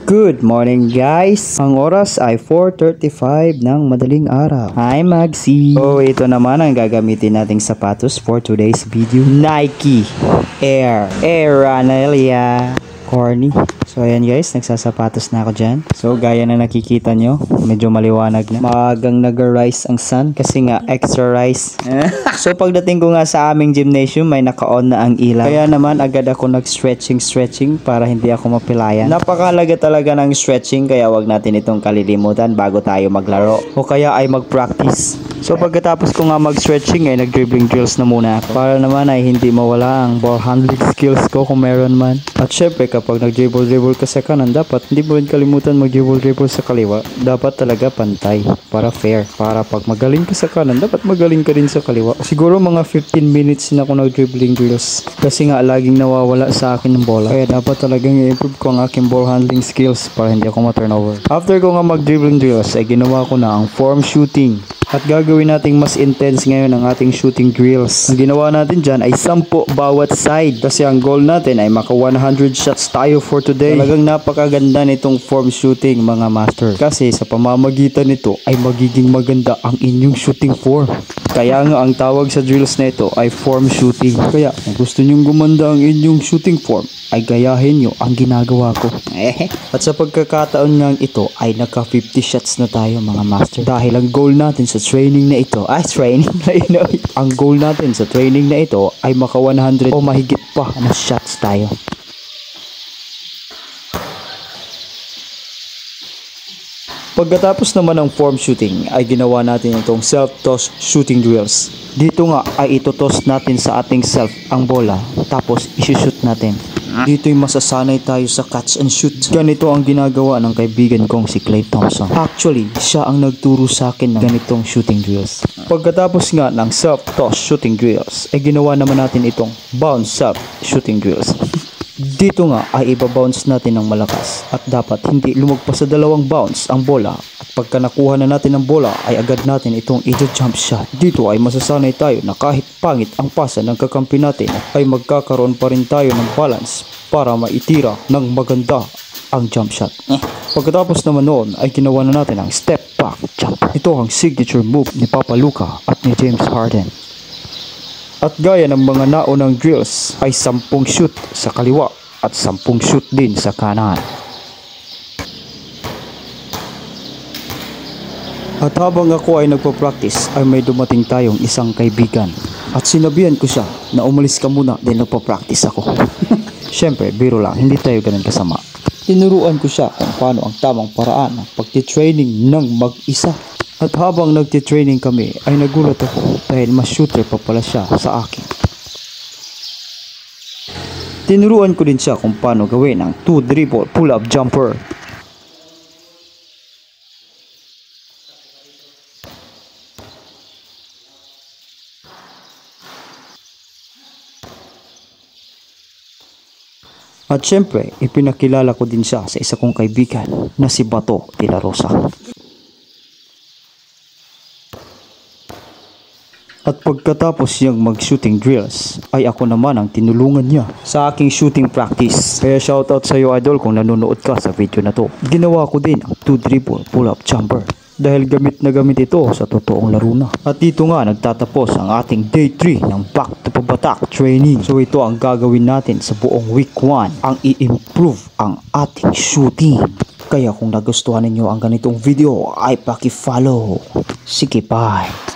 Good morning guys! Ang oras ay 4:35 ng madaling araw. Hi Magsi! So ito naman ang gagamitin nating sapatos for today's video. Nike Air Ranelia Corny. So ayan guys, nagsasapatos na ako dyan. So gaya na nakikita nyo, medyo maliwanag na. Maagang nag-rise ang sun kasi nga extra rise. So pagdating ko nga sa aming gymnasium, may naka-on na ang ilaw. Kaya naman agad ako nag-stretching para hindi ako mapilayan. Napakalaga talaga ng stretching, kaya wag natin itong kalilimutan bago tayo maglaro. O kaya ay mag-practice. So pagkatapos ko nga mag-stretching ay nag-dribbling drills na muna ako. Para naman ay hindi mawala ang ball handling skills ko kung meron man. At syempre kapag nag-dribble ka sa kanan, dapat hindi mo rin kalimutan mag-dribble sa kaliwa. Dapat talaga pantay para fair. Para pag magaling ka sa kanan, dapat magaling ka rin sa kaliwa. Siguro mga 15 minutes na ako nag-dribbling drills. Kasi nga laging nawawala sa akin ng bola. Kaya dapat talagang i-improve ko ang aking ball handling skills para hindi ako ma-turnover. After ko nga mag-dribbling drills ay ginawa ko na ang form shooting. At gagawin nating mas intense ngayon ang ating shooting drills. Ang ginawa natin dyan ay 10 bawat side. Kasi ang goal natin ay maka 100 shots tayo for today. Talagang napakaganda nitong form shooting mga master. Kasi sa pamamagitan nito ay magiging maganda ang inyong shooting form. Kaya nga ang tawag sa drills na ito ay form shooting. Kaya kung gusto nyong gumanda ang inyong shooting form, ay gayahin nyo ang ginagawa ko. At sa pagkakataon nga ito ay naka 50 shots na tayo mga master. Dahil ang goal natin sa training na ito, ang goal natin sa training na ito ay maka 100 o mahigit pa na shots tayo. Pagkatapos naman ng form shooting ay ginawa natin itong self-toss shooting drills. Dito nga ay itotoss natin sa ating self ang bola tapos isushoot natin. Dito'y masasanay tayo sa catch and shoot. Ganito ang ginagawa ng kaibigan kong si Klay Thompson. Actually, siya ang nagturo sa akin ng ganitong shooting drills. Pagkatapos nga ng self-toss shooting drills ay ginawa naman natin itong bounce up shooting drills. Dito nga ay ibabounce natin ng malakas at dapat hindi lumagpas sa dalawang bounce ang bola at pagka nakuha na natin ang bola ay agad natin itong i-jump shot. Dito ay masasanay tayo na kahit pangit ang pasa ng kakampi natin ay magkakaroon pa rin tayo ng balance para maitira ng maganda ang jump shot. Pagkatapos naman noon ay ginawa na natin ang step back jump. Ito ang signature move ni Papa Luka at ni James Harden. At gaya ng mga naunang drills ay 10 shoot sa kaliwa at 10 shoot din sa kanan. At habang ako ay nagpa-practice ay may dumating tayong isang kaibigan. At sinabihan ko siya na umalis ka muna din nagpa-practice ako. Siyempre biro lang, hindi tayo ganun kasama. Tinuruan ko siya kung paano ang tamang paraan ng pagti-training ng mag-isa. At habang nagtitraining kami ay nagulat ako dahil mas shooter pa pala siya sa akin. Tinuruan ko din siya kung paano gawin ang 2 dribble pull-up jumper. At syempre, ipinakilala ko din siya sa isa kong kaibigan na si Bato de la Rosa. At pagkatapos niyang mag-shooting drills, ay ako naman ang tinulungan niya sa aking shooting practice. Kaya shoutout sa iyo idol kung nanonood ka sa video na to. Ginawa ko din ang 2 dribble pull-up jumper. Dahil gamit na gamit ito sa totoong laro na. At dito nga nagtatapos ang ating day 3 ng back to pabatak training. So ito ang gagawin natin sa buong week 1. Ang i-improve ang ating shooting. Kaya kung nagustuhan ninyo ang ganitong video ay paki-follow. Sige, bye!